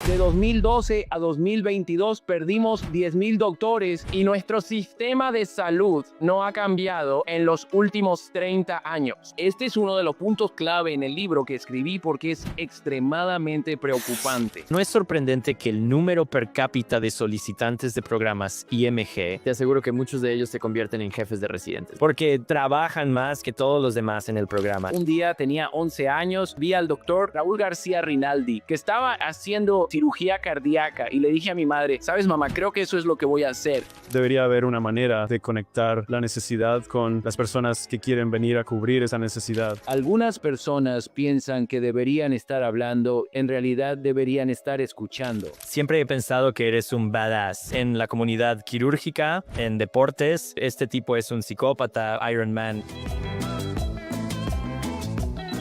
De 2012 a 2022 perdimos 10,000 doctores y nuestro sistema de salud no ha cambiado en los últimos 30 años. Este es uno de los puntos clave en el libro que escribí porque es extremadamente preocupante. No es sorprendente que el número per cápita de solicitantes de programas IMG, te aseguro que muchos de ellos se convierten en jefes de residentes, porque trabajan más que todos los demás en el programa. Un día tenía 11 años, vi al doctor Raúl García Rinaldi, que estaba haciendo cirugía cardíaca, y le dije a mi madre, ¿sabes, mamá? Creo que eso es lo que voy a hacer. Debería haber una manera de conectar la necesidad con las personas que quieren venir a cubrir esa necesidad. Algunas personas piensan que deberían estar hablando, en realidad deberían estar escuchando. Siempre he pensado que eres un badass. En la comunidad quirúrgica, en deportes, este tipo es un psicópata, Iron Man.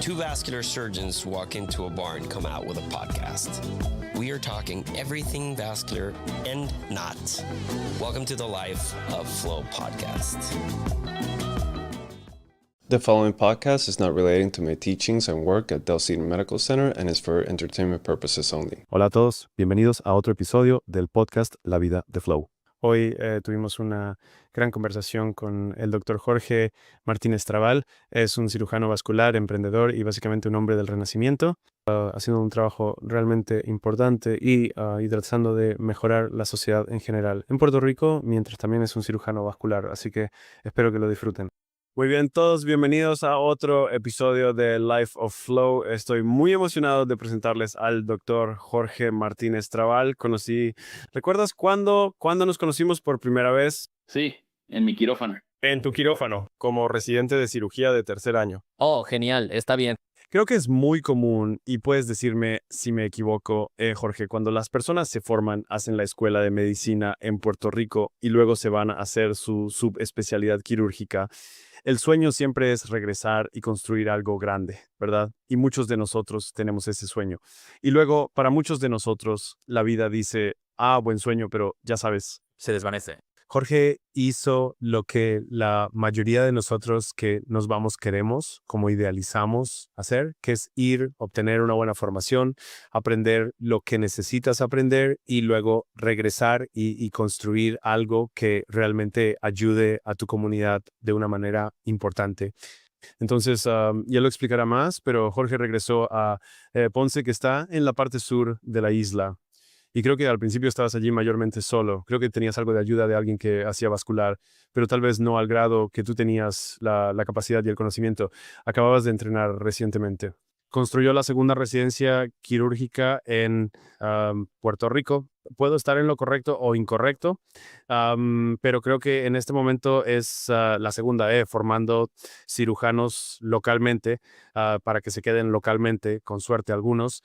Two vascular surgeons walk into a bar and come out with a podcast. We are talking everything vascular and not. Welcome to the Life of Flow podcast. The following podcast is not relating to my teachings and work at Del Cedar Medical Center and is for entertainment purposes only. Hola a todos, bienvenidos a otro episodio del podcast La Vida de Flow. Hoy tuvimos una gran conversación con el doctor Jorge Martínez Trabal. Es un cirujano vascular, emprendedor y básicamente un hombre del renacimiento, haciendo un trabajo realmente importante y tratando de mejorar la sociedad en general en Puerto Rico, mientras también es un cirujano vascular. Así que espero que lo disfruten. Muy bien, todos bienvenidos a otro episodio de Life of Flow. Estoy muy emocionado de presentarles al doctor Jorge Martínez Trabal. ¿Recuerdas cuándo nos conocimos por primera vez? Sí, en mi quirófano. En tu quirófano, como residente de cirugía de tercer año. Oh, genial, está bien. Creo que es muy común, y puedes decirme si me equivoco, Jorge, cuando las personas se forman, hacen la escuela de medicina en Puerto Rico y luego se van a hacer su subespecialidad quirúrgica, el sueño siempre es regresar y construir algo grande, ¿verdad? Y muchos de nosotros tenemos ese sueño. Y luego, para muchos de nosotros, la vida dice, buen sueño, pero ya sabes. Se desvanece. Jorge hizo lo que la mayoría de nosotros que nos vamos queremos, como idealizamos hacer, que es ir, obtener una buena formación, aprender lo que necesitas aprender y luego regresar y construir algo que realmente ayude a tu comunidad de una manera importante. Entonces, ya lo explicará más, pero Jorge regresó a Ponce, que está en la parte sur de la isla. Y creo que al principio estabas allí mayormente solo. Creo que tenías algo de ayuda de alguien que hacía vascular, pero tal vez no al grado que tú tenías la capacidad y el conocimiento. Acababas de entrenar recientemente. Construyó la segunda residencia quirúrgica en Puerto Rico. Puedo estar en lo correcto o incorrecto, pero creo que en este momento es la segunda, formando cirujanos localmente para que se queden localmente, con suerte algunos,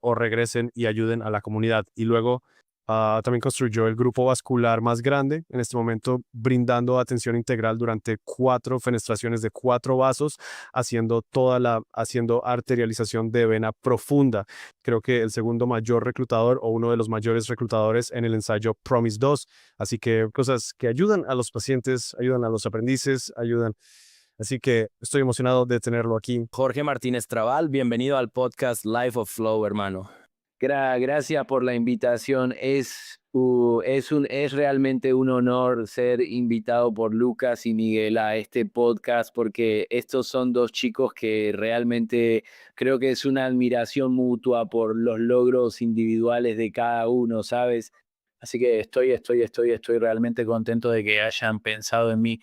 o regresen y ayuden a la comunidad. Y luego también construyó el grupo vascular más grande, en este momento brindando atención integral durante 4 fenestraciones de 4 vasos, haciendo arterialización de vena profunda. Creo que el segundo mayor reclutador o uno de los mayores reclutadores en el ensayo PROMISE 2. Así que cosas que ayudan a los pacientes, ayudan a los aprendices, ayudan. Así que estoy emocionado de tenerlo aquí. Jorge Martínez Trabal, bienvenido al podcast Life of Flow, hermano. Gracias por la invitación. Es realmente un honor ser invitado por Lucas y Miguel a este podcast, porque estos son dos chicos que realmente creo que es una admiración mutua por los logros individuales de cada uno, ¿sabes? Así que estoy realmente contento de que hayan pensado en mí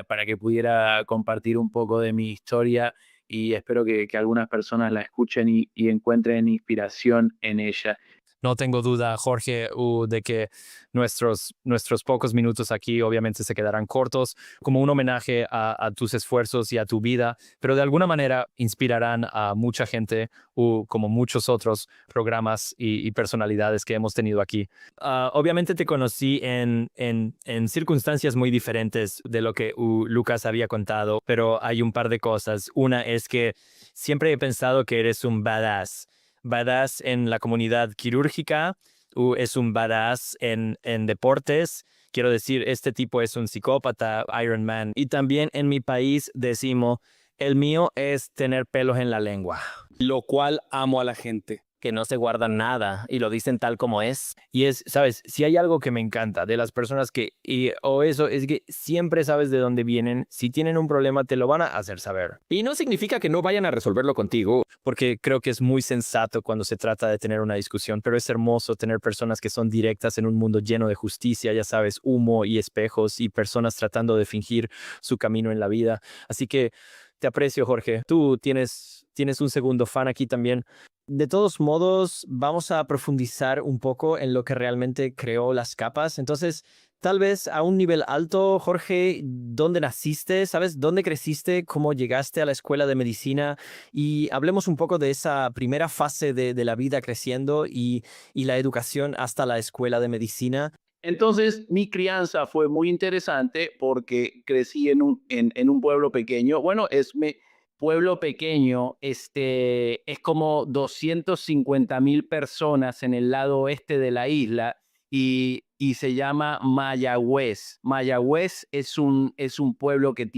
para que pudiera compartir un poco de mi historia. Y espero que algunas personas la escuchen y encuentren inspiración en ella. No tengo duda, Jorge, de que nuestros pocos minutos aquí obviamente se quedarán cortos, como un homenaje a tus esfuerzos y a tu vida, pero de alguna manera inspirarán a mucha gente, como muchos otros programas y personalidades que hemos tenido aquí. Obviamente te conocí en circunstancias muy diferentes de lo que Lucas había contado, pero hay un par de cosas. Una es que siempre he pensado que eres un badass en la comunidad quirúrgica, es un badass en deportes. Quiero decir, este tipo es un psicópata, Iron Man. Y también en mi país decimos, el mío es tener pelos en la lengua. Lo cual amo a la gente. que no se guardan nada y lo dicen tal como es. Y es, sabes, si hay algo que me encanta de las personas o eso, es que siempre sabes de dónde vienen. Si tienen un problema, te lo van a hacer saber. Y no significa que no vayan a resolverlo contigo. Porque creo que es muy sensato cuando se trata de tener una discusión, pero es hermoso tener personas que son directas en un mundo lleno de justicia, ya sabes, humo y espejos y personas tratando de fingir su camino en la vida. Así que te aprecio, Jorge. Tú tienes un segundo fan aquí también. De todos modos, vamos a profundizar un poco en lo que realmente creó las capas. Entonces, tal vez a un nivel alto, Jorge, ¿dónde naciste? ¿Sabes? ¿Dónde creciste? ¿Cómo llegaste a la escuela de medicina? Y hablemos un poco de esa primera fase de la vida creciendo y la educación hasta la escuela de medicina. Entonces, mi crianza fue muy interesante porque crecí en un pueblo pequeño. Bueno, pueblo pequeño, es como 250,000 personas en el lado oeste de la isla y se llama Mayagüez. Mayagüez es un pueblo que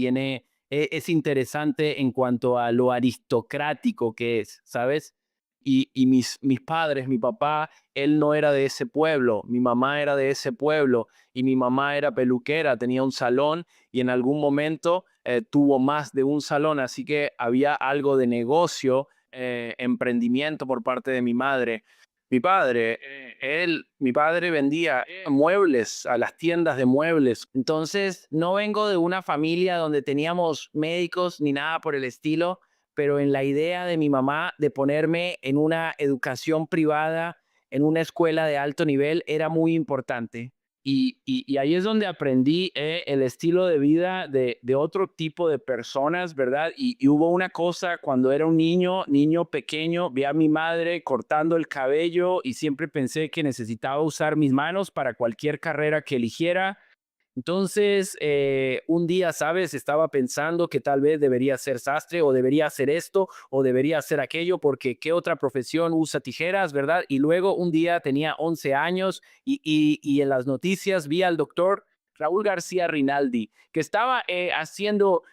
es interesante en cuanto a lo aristocrático que es, ¿sabes? Y mis padres, mi papá, él no era de ese pueblo, mi mamá era de ese pueblo y mi mamá era peluquera, tenía un salón y en algún momento tuvo más de un salón, así que había algo de negocio, emprendimiento por parte de mi madre. Mi padre vendía muebles a las tiendas de muebles. Entonces, no vengo de una familia donde teníamos médicos ni nada por el estilo, pero en la idea de mi mamá de ponerme en una educación privada, en una escuela de alto nivel, era muy importante. Y ahí es donde aprendí el estilo de vida de otro tipo de personas, ¿verdad? Y hubo una cosa cuando era un niño pequeño, vi a mi madre cortando el cabello y siempre pensé que necesitaba usar mis manos para cualquier carrera que eligiera. Entonces, un día, ¿sabes? Estaba pensando que tal vez debería ser sastre o debería hacer esto o debería hacer aquello porque ¿qué otra profesión usa tijeras, verdad? Y luego un día tenía 11 años y en las noticias vi al doctor Raúl García Rinaldi que estaba haciendo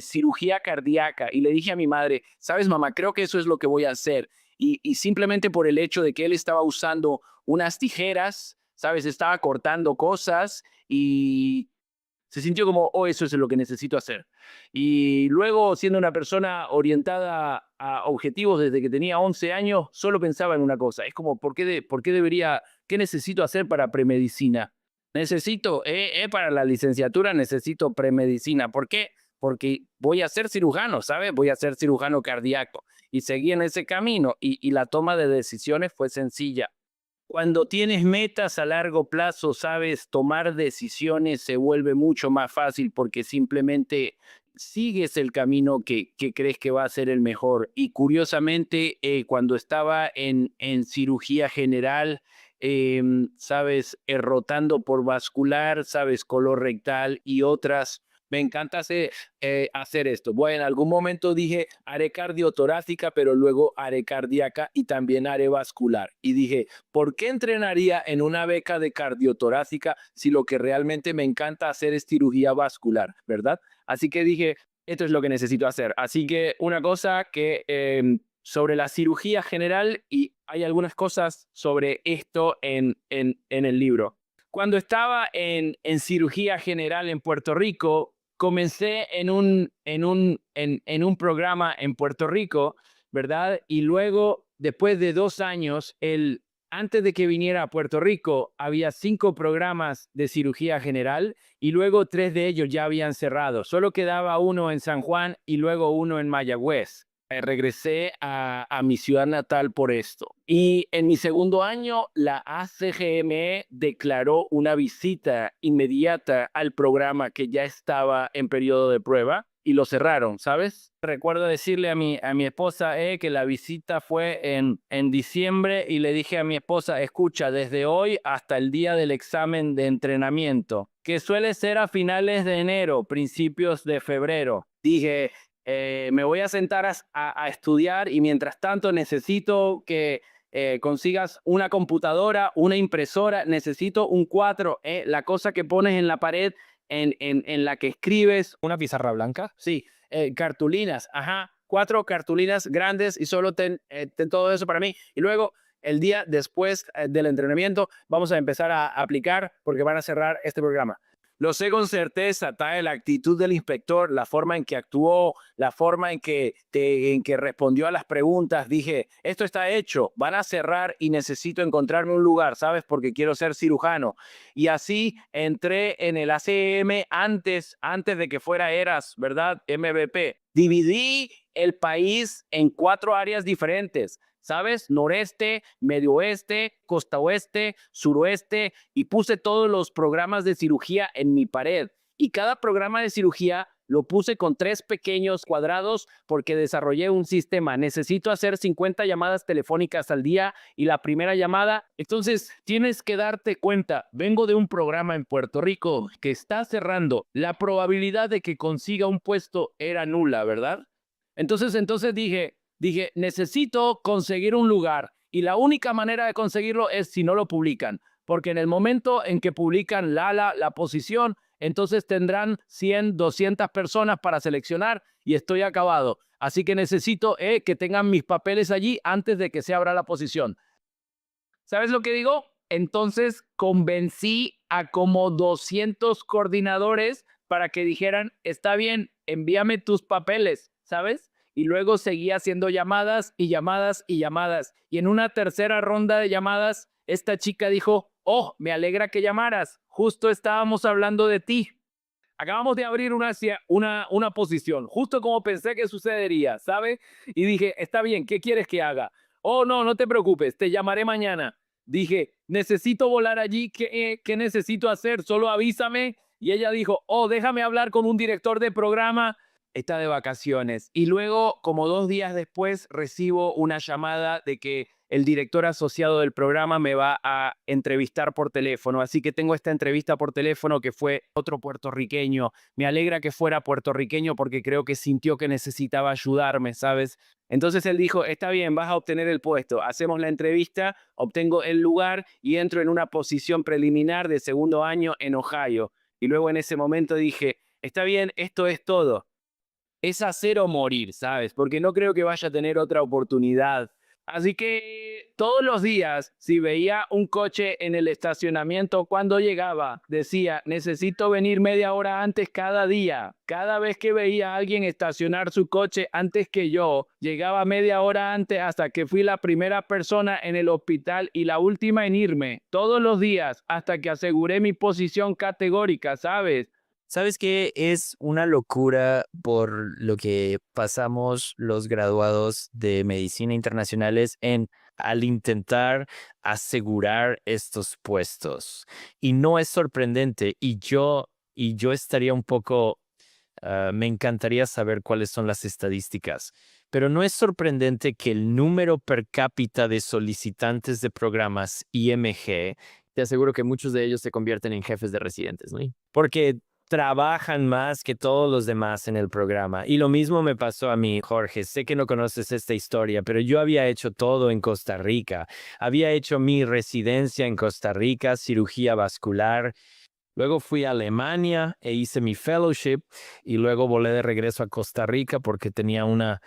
cirugía cardíaca y le dije a mi madre, ¿sabes, mamá? Creo que eso es lo que voy a hacer. Y simplemente por el hecho de que él estaba usando unas tijeras, ¿sabes? Estaba cortando cosas y se sintió como, oh, eso es lo que necesito hacer. Y luego, siendo una persona orientada a objetivos desde que tenía 11 años, solo pensaba en una cosa. Es como, qué necesito hacer para premedicina? Para la licenciatura necesito premedicina. ¿Por qué? Porque voy a ser cirujano, ¿sabes? Voy a ser cirujano cardíaco. Y seguí en ese camino y la toma de decisiones fue sencilla. Cuando tienes metas a largo plazo, sabes, tomar decisiones se vuelve mucho más fácil porque simplemente sigues el camino que crees que va a ser el mejor. Y curiosamente, cuando estaba en cirugía general, sabes, rotando por vascular, sabes, colorectal y otras. Me encanta hacer esto. Bueno, en algún momento dije, haré cardiotorácica, pero luego haré cardíaca y también haré vascular. Y dije, ¿por qué entrenaría en una beca de cardiotorácica si lo que realmente me encanta hacer es cirugía vascular, verdad? Así que dije, esto es lo que necesito hacer. Así que una cosa que sobre la cirugía general y hay algunas cosas sobre esto en el libro. Cuando estaba en cirugía general en Puerto Rico, comencé en un programa en Puerto Rico, ¿verdad? Y luego, después de 2 años, antes de que viniera a Puerto Rico, había 5 programas de cirugía general y luego 3 de ellos ya habían cerrado. Solo quedaba uno en San Juan y luego uno en Mayagüez. Regresé a mi ciudad natal por esto. Y en mi segundo año, la ACGME declaró una visita inmediata al programa que ya estaba en periodo de prueba y lo cerraron, ¿sabes? Recuerdo decirle a mi esposa que la visita fue en diciembre y le dije a mi esposa, escucha, desde hoy hasta el día del examen de entrenamiento, que suele ser a finales de enero, principios de febrero, dije, me voy a sentar a estudiar y mientras tanto necesito que consigas una computadora, una impresora, necesito un cuadro, la cosa que pones en la pared en la que escribes. ¿Una pizarra blanca? Sí, cartulinas, ajá. 4 cartulinas grandes y solo ten todo eso para mí. Y luego, el día después del entrenamiento, vamos a empezar a aplicar porque van a cerrar este programa. Lo sé con certeza, tal la actitud del inspector, la forma en que actuó, la forma en que respondió a las preguntas. Dije, esto está hecho, van a cerrar y necesito encontrarme un lugar, ¿sabes? Porque quiero ser cirujano. Y así entré en el ACM antes de que fuera ERAS, ¿verdad? MVP. Dividí el país en 4 áreas diferentes. ¿Sabes? Noreste, medio oeste, costa oeste, suroeste, y puse todos los programas de cirugía en mi pared. Y cada programa de cirugía lo puse con 3 pequeños cuadrados porque desarrollé un sistema. Necesito hacer 50 llamadas telefónicas al día y la primera llamada. Entonces, tienes que darte cuenta, vengo de un programa en Puerto Rico que está cerrando. La probabilidad de que consiga un puesto era nula, ¿verdad? Entonces dije, necesito conseguir un lugar y la única manera de conseguirlo es si no lo publican, porque en el momento en que publican la posición, entonces tendrán 100, 200 personas para seleccionar y estoy acabado. Así que necesito que tengan mis papeles allí antes de que se abra la posición. ¿Sabes lo que digo? Entonces convencí a como 200 coordinadores para que dijeran, está bien, envíame tus papeles, ¿sabes? Y luego seguía haciendo llamadas y llamadas y llamadas. Y en una tercera ronda de llamadas, esta chica dijo, oh, me alegra que llamaras. Justo estábamos hablando de ti. Acabamos de abrir una posición, justo como pensé que sucedería, ¿sabe? Y dije, está bien, ¿qué quieres que haga? Oh, no, no te preocupes, te llamaré mañana. Dije, necesito volar allí, ¿qué necesito hacer? Solo avísame. Y ella dijo, oh, déjame hablar con un director de programa. Está de vacaciones. Y luego, como 2 días después, recibo una llamada de que el director asociado del programa me va a entrevistar por teléfono. Así que tengo esta entrevista por teléfono que fue otro puertorriqueño. Me alegra que fuera puertorriqueño porque creo que sintió que necesitaba ayudarme, ¿sabes? Entonces él dijo, está bien, vas a obtener el puesto. Hacemos la entrevista, obtengo el lugar y entro en una posición preliminar de 2º año en Ohio. Y luego en ese momento dije, está bien, esto es todo. Es hacer o morir, ¿sabes? Porque no creo que vaya a tener otra oportunidad. Así que todos los días, si veía un coche en el estacionamiento cuando llegaba, decía, necesito venir media hora antes cada día. Cada vez que veía a alguien estacionar su coche antes que yo, llegaba media hora antes hasta que fui la primera persona en el hospital y la última en irme. Todos los días hasta que aseguré mi posición categórica, ¿sabes? ¿Sabes qué? Es una locura por lo que pasamos los graduados de medicina internacionales al intentar asegurar estos puestos. Y no es sorprendente. Y yo estaría un poco, me encantaría saber cuáles son las estadísticas. Pero no es sorprendente que el número per cápita de solicitantes de programas IMG, te aseguro que muchos de ellos se convierten en jefes de residentes, ¿no? Porque trabajan más que todos los demás en el programa. Y lo mismo me pasó a mí, Jorge. Sé que no conoces esta historia, pero yo había hecho todo en Costa Rica. Había hecho mi residencia en Costa Rica, cirugía vascular. Luego fui a Alemania e hice mi fellowship y luego volé de regreso a Costa Rica porque tenía una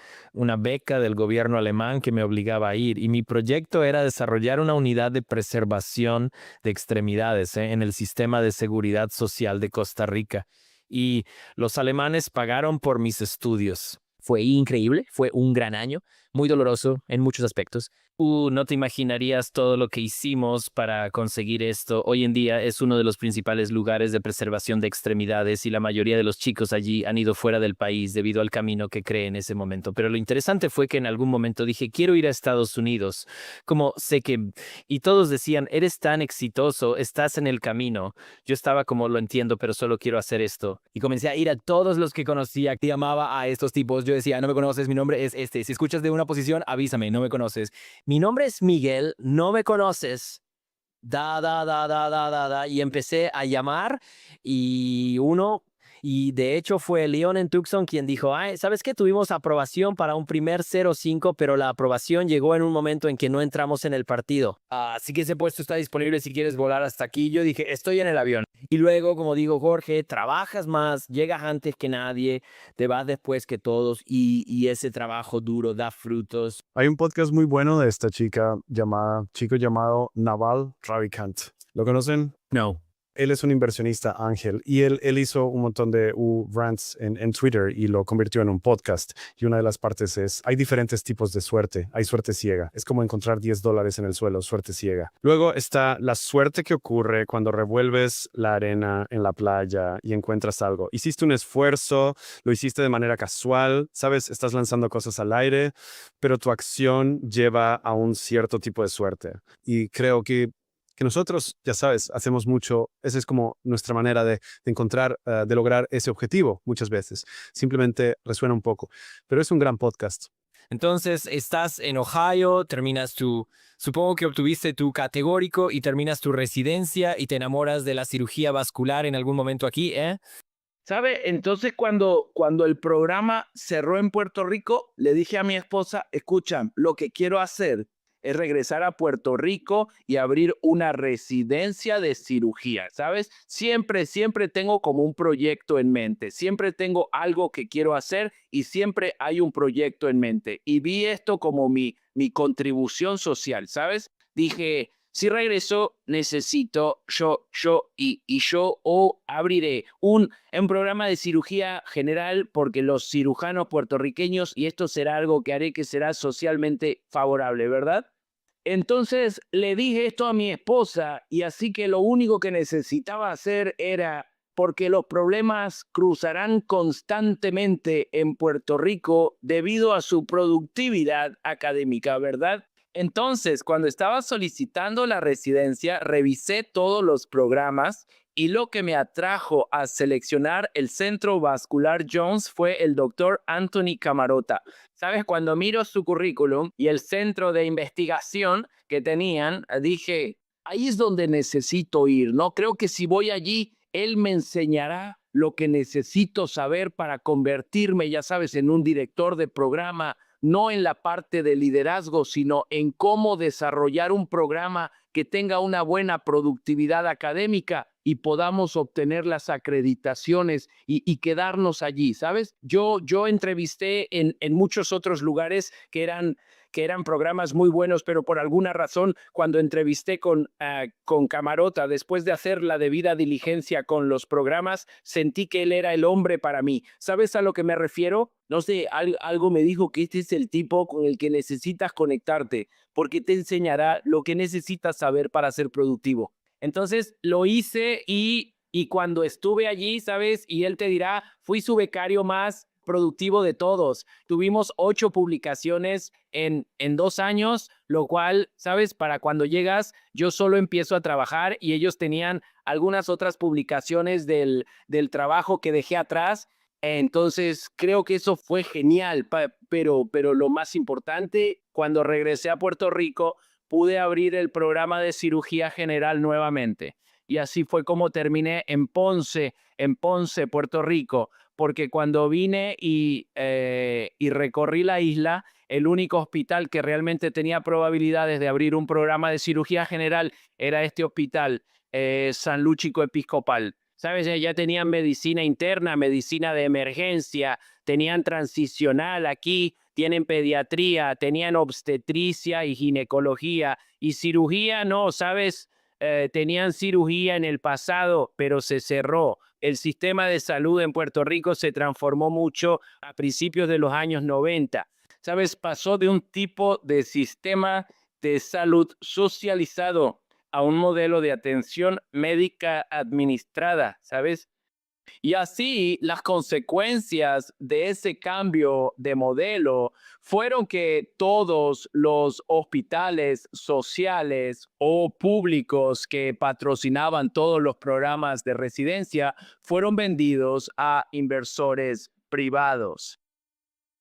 beca del gobierno alemán que me obligaba a ir. Y mi proyecto era desarrollar una unidad de preservación de extremidades en el sistema de seguridad social de Costa Rica. Y los alemanes pagaron por mis estudios. Fue increíble, fue un gran año, muy doloroso en muchos aspectos. No te imaginarías todo lo que hicimos para conseguir esto. Hoy en día es uno de los principales lugares de preservación de extremidades y la mayoría de los chicos allí han ido fuera del país debido al camino que creé en ese momento. Pero lo interesante fue que en algún momento dije, quiero ir a Estados Unidos. Como sé que... Y todos decían, eres tan exitoso, estás en el camino. Yo estaba como, lo entiendo, pero solo quiero hacer esto. Y comencé a ir a todos los que conocía. Llamaba a estos tipos. Yo decía, no me conoces, mi nombre es este. Si escuchas de una posición, avísame, no me conoces. Mi nombre es Miguel, no me conoces. Y empecé a llamar y Y de hecho fue Leon en Tucson quien dijo, ay, ¿sabes qué? Tuvimos aprobación para un primer 0-5, pero la aprobación llegó en un momento en que no entramos en el partido. Así que ese puesto está disponible si quieres volar hasta aquí. Yo dije, estoy en el avión. Y luego, como digo, Jorge, trabajas más, llegas antes que nadie, te vas después que todos y ese trabajo duro da frutos. Hay un podcast muy bueno de esta chico llamado Naval Ravikant. ¿Lo conocen? No. Él es un inversionista ángel y él hizo un montón de rants en Twitter y lo convirtió en un podcast. Y una de las partes es, hay diferentes tipos de suerte. Hay suerte ciega. Es como encontrar $10 en el suelo, suerte ciega. Luego está la suerte que ocurre cuando revuelves la arena en la playa y encuentras algo. Hiciste un esfuerzo, lo hiciste de manera casual, ¿sabes? Estás lanzando cosas al aire, pero tu acción lleva a un cierto tipo de suerte. Y creo que nosotros, ya sabes, hacemos mucho, esa es como nuestra manera de encontrar, de lograr ese objetivo muchas veces. Simplemente resuena un poco, pero es un gran podcast. Entonces, estás en Ohio, supongo que obtuviste tu categórico y terminas tu residencia y te enamoras de la cirugía vascular en algún momento aquí, ¿eh? ¿Sabe? Entonces, cuando el programa cerró en Puerto Rico, le dije a mi esposa, escucha, lo que quiero hacer es regresar a Puerto Rico y abrir una residencia de cirugía, ¿sabes? Siempre tengo como un proyecto en mente, siempre tengo algo que quiero hacer y siempre hay un proyecto en mente. Y vi esto como mi contribución social, ¿sabes? Dije, si regreso, necesito yo abriré un programa de cirugía general porque los cirujanos puertorriqueños, y esto será algo que haré que será socialmente favorable, ¿verdad? Entonces le dije esto a mi esposa y así que lo único que necesitaba hacer era, porque los problemas cruzarán constantemente en Puerto Rico debido a su productividad académica, ¿verdad? Entonces, cuando estaba solicitando la residencia, revisé todos los programas y lo que me atrajo a seleccionar el Centro Vascular Jones fue el doctor Anthony Camarota. ¿Sabes? Cuando miro su currículum y el centro de investigación que tenían, dije, ahí es donde necesito ir, ¿no? Creo que si voy allí, él me enseñará lo que necesito saber para convertirme, ya sabes, en un director de programa, no en la parte de liderazgo, sino en cómo desarrollar un programa que tenga una buena productividad académica y podamos obtener las acreditaciones y quedarnos allí, ¿sabes? Yo entrevisté en muchos otros lugares que eran programas muy buenos, pero por alguna razón, cuando entrevisté con Camarota, después de hacer la debida diligencia con los programas, sentí que él era el hombre para mí. ¿Sabes a lo que me refiero? No sé, algo me dijo que este es el tipo con el que necesitas conectarte, porque te enseñará lo que necesitas saber para ser productivo. Entonces lo hice y cuando estuve allí, ¿sabes? Y él te dirá, fui su becario más productivo de todos. Tuvimos 8 publicaciones en 2 años, lo cual, ¿sabes? Para cuando llegas, yo solo empiezo a trabajar y ellos tenían algunas otras publicaciones del trabajo que dejé atrás. Entonces, creo que eso fue genial, pero lo más importante, cuando regresé a Puerto Rico, pude abrir el programa de cirugía general nuevamente. Y así fue como terminé en Ponce, Puerto Rico, porque cuando vine y recorrí la isla, el único hospital que realmente tenía probabilidades de abrir un programa de cirugía general era este hospital, San Lúchico Episcopal. ¿Sabes? Ya tenían medicina interna, medicina de emergencia, tenían transicional aquí, tienen pediatría, tenían obstetricia y ginecología. Y cirugía, no, ¿sabes? Tenían cirugía en el pasado, pero se cerró. El sistema de salud en Puerto Rico se transformó mucho a principios de los años 90. ¿Sabes? Pasó de un tipo de sistema de salud socializado a un modelo de atención médica administrada, ¿sabes? Y así las consecuencias de ese cambio de modelo fueron que todos los hospitales sociales o públicos que patrocinaban todos los programas de residencia fueron vendidos a inversores privados.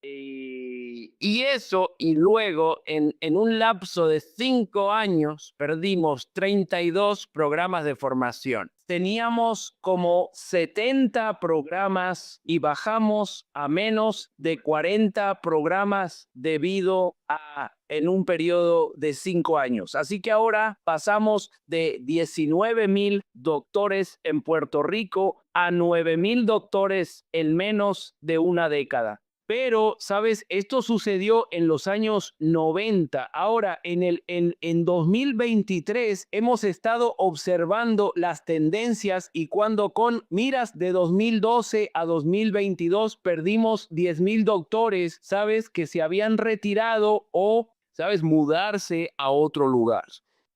Y eso, y luego en un lapso de 5 años perdimos 32 programas de formación. teníamos como 70 programas y bajamos a menos de 40 programas debido a en un periodo de 5 años. Así que ahora pasamos de 19,000 doctores en Puerto Rico a 9,000 doctores en menos de una década. Pero, ¿sabes? Esto sucedió en los años 90. Ahora, en 2023, hemos estado observando las tendencias y cuando con miras de 2012 a 2022 perdimos 10,000 doctores, ¿sabes? Que se habían retirado o, ¿sabes? Mudarse a otro lugar.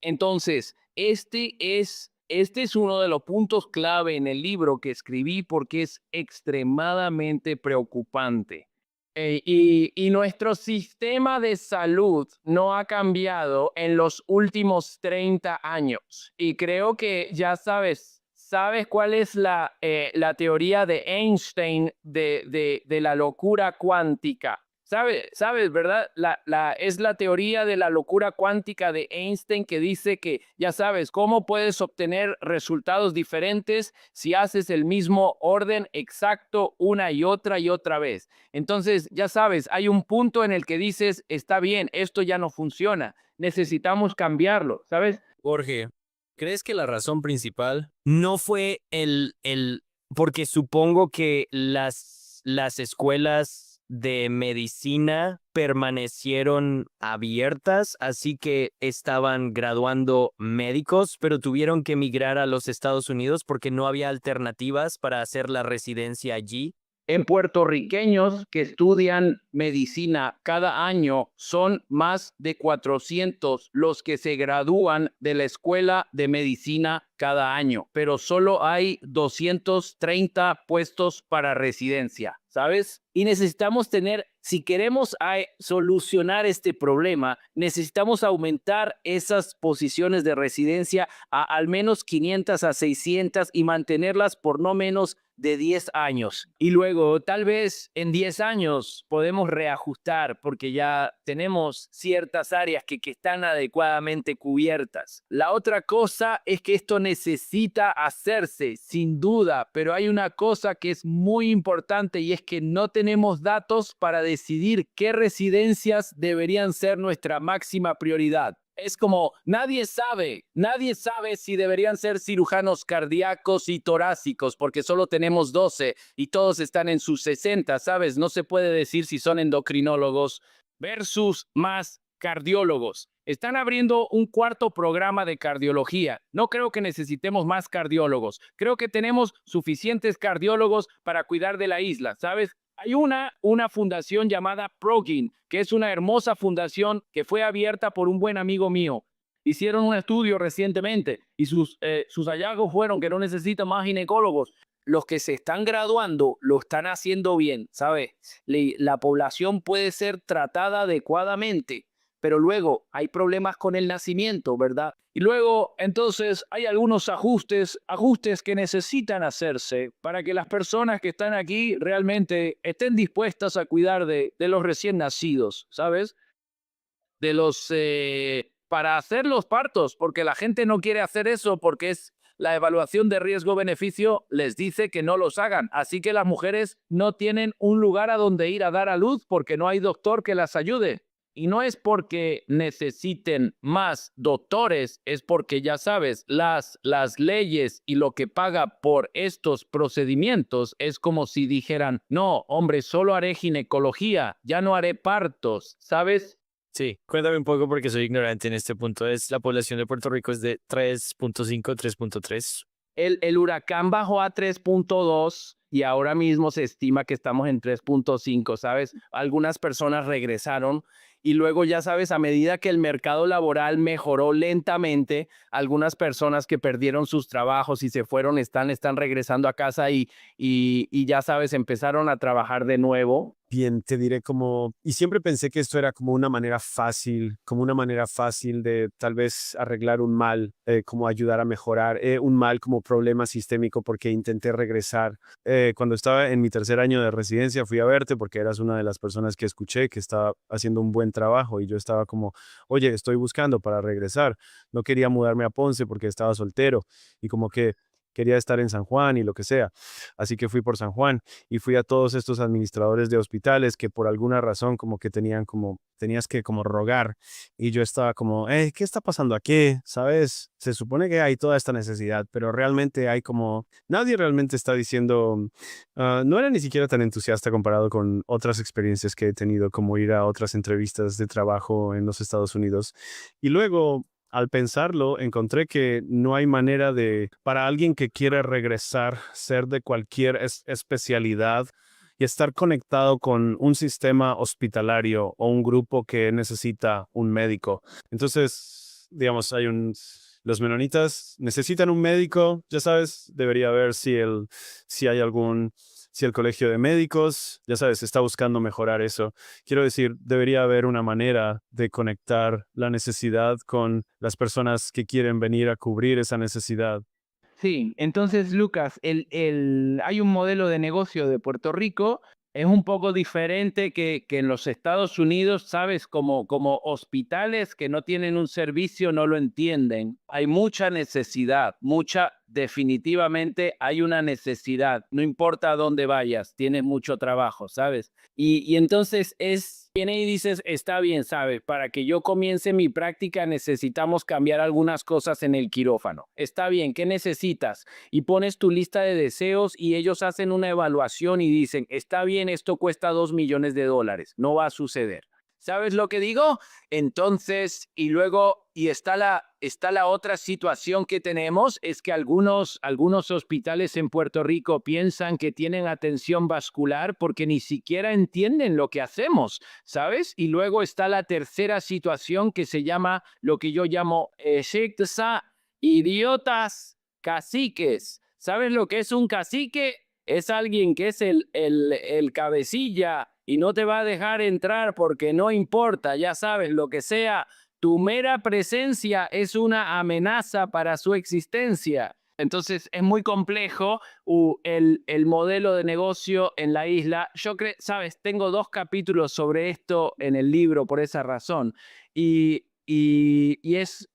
Entonces, este es uno de los puntos clave en el libro que escribí porque es extremadamente preocupante. Y nuestro sistema de salud no ha cambiado en los últimos 30 años. Y creo que ya sabes cuál es la teoría de Einstein de la locura cuántica. ¿Sabes, verdad? Es la teoría de la locura cuántica de Einstein que dice que, ya sabes, cómo puedes obtener resultados diferentes si haces el mismo orden exacto una y otra vez. Entonces, ya sabes, hay un punto en el que dices, está bien, esto ya no funciona, necesitamos cambiarlo, ¿sabes? Jorge, ¿crees que la razón principal no fue porque supongo que las escuelas de medicina permanecieron abiertas, así que estaban graduando médicos, pero tuvieron que emigrar a los Estados Unidos porque no había alternativas para hacer la residencia allí? En puertorriqueños que estudian medicina cada año son más de 400 los que se gradúan de la escuela de medicina cada año, pero solo hay 230 puestos para residencia, ¿sabes? Y necesitamos si queremos solucionar este problema, necesitamos aumentar esas posiciones de residencia a al menos 500 a 600 y mantenerlas por no menos de 10 años. Y luego, tal vez en 10 años podemos reajustar porque ya tenemos ciertas áreas que están adecuadamente cubiertas. La otra cosa es que esto necesita hacerse, sin duda, pero hay una cosa que es muy importante y es que no tenemos datos para decidir qué residencias deberían ser nuestra máxima prioridad. Es como nadie sabe si deberían ser cirujanos cardíacos y torácicos porque solo tenemos 12 y todos están en sus 60, ¿sabes? No se puede decir si son endocrinólogos versus más cardiólogos. Están abriendo un cuarto programa de cardiología. No creo que necesitemos más cardiólogos. Creo que tenemos suficientes cardiólogos para cuidar de la isla, ¿sabes? Hay una fundación llamada Progin, que es una hermosa fundación que fue abierta por un buen amigo mío. Hicieron un estudio recientemente y sus hallazgos fueron que no necesitan más ginecólogos. Los que se están graduando lo están haciendo bien, ¿sabes? La población puede ser tratada adecuadamente, pero luego hay problemas con el nacimiento, ¿verdad? Y luego, entonces, hay algunos ajustes que necesitan hacerse para que las personas que están aquí realmente estén dispuestas a cuidar de los recién nacidos, ¿sabes? Para hacer los partos, porque la gente no quiere hacer eso porque es la evaluación de riesgo-beneficio les dice que no los hagan. Así que las mujeres no tienen un lugar a donde ir a dar a luz porque no hay doctor que las ayude. Y no es porque necesiten más doctores, es porque ya sabes, las leyes y lo que paga por estos procedimientos es como si dijeran, no, hombre, solo haré ginecología, ya no haré partos, ¿sabes? Sí, cuéntame un poco porque soy ignorante en este punto. La población de Puerto Rico es de 3.5, 3.3. El huracán bajó a 3.2 y ahora mismo se estima que estamos en 3.5, ¿sabes? Algunas personas regresaron y luego, ya sabes, a medida que el mercado laboral mejoró lentamente, algunas personas que perdieron sus trabajos y se fueron están regresando a casa y ya sabes, empezaron a trabajar de nuevo. Bien, te diré y siempre pensé que esto era como una manera fácil de tal vez arreglar un mal, como ayudar a mejorar, un mal como problema sistémico porque intenté regresar. Cuando estaba en mi tercer año de residencia fui a verte porque eras una de las personas que escuché que estaba haciendo un buen trabajo y yo estaba como, oye, estoy buscando para regresar. No quería mudarme a Ponce porque estaba soltero y como que quería estar en San Juan y lo que sea. Así que fui por San Juan y fui a todos estos administradores de hospitales que por alguna razón como que tenías que como rogar. Y yo estaba como, ¿qué está pasando aquí? ¿Sabes? Se supone que hay toda esta necesidad, pero realmente hay como, nadie realmente está diciendo, no era ni siquiera tan entusiasta comparado con otras experiencias que he tenido, como ir a otras entrevistas de trabajo en los Estados Unidos. Y luego, al pensarlo, encontré que no hay manera para alguien que quiere regresar, ser de cualquier especialidad y estar conectado con un sistema hospitalario o un grupo que necesita un médico. Entonces, digamos, los menonitas necesitan un médico, ya sabes, debería ver si el colegio de médicos, ya sabes, está buscando mejorar eso. Quiero decir, debería haber una manera de conectar la necesidad con las personas que quieren venir a cubrir esa necesidad. Sí, entonces Lucas, hay un modelo de negocio de Puerto Rico, es un poco diferente que en los Estados Unidos, ¿sabes? Como hospitales que no tienen un servicio no lo entienden. Hay mucha necesidad, definitivamente hay una necesidad. No importa a dónde vayas, tienes mucho trabajo, ¿sabes? Y entonces viene y dices, está bien, ¿sabes? Para que yo comience mi práctica necesitamos cambiar algunas cosas en el quirófano. Está bien, ¿qué necesitas? Y pones tu lista de deseos y ellos hacen una evaluación y dicen, está bien, esto cuesta $2 millones, no va a suceder. ¿Sabes lo que digo? Entonces, y está la otra situación que tenemos, es que algunos hospitales en Puerto Rico piensan que tienen atención vascular porque ni siquiera entienden lo que hacemos, ¿sabes? Y luego está la tercera situación que se llama, lo que yo llamo, idiotas caciques. ¿Sabes lo que es un cacique? Es alguien que es el cabecilla y no te va a dejar entrar porque no importa, ya sabes, lo que sea, tu mera presencia es una amenaza para su existencia. Entonces es muy complejo el modelo de negocio en la isla. Yo creo, sabes, tengo 2 capítulos sobre esto en el libro por esa razón. Y es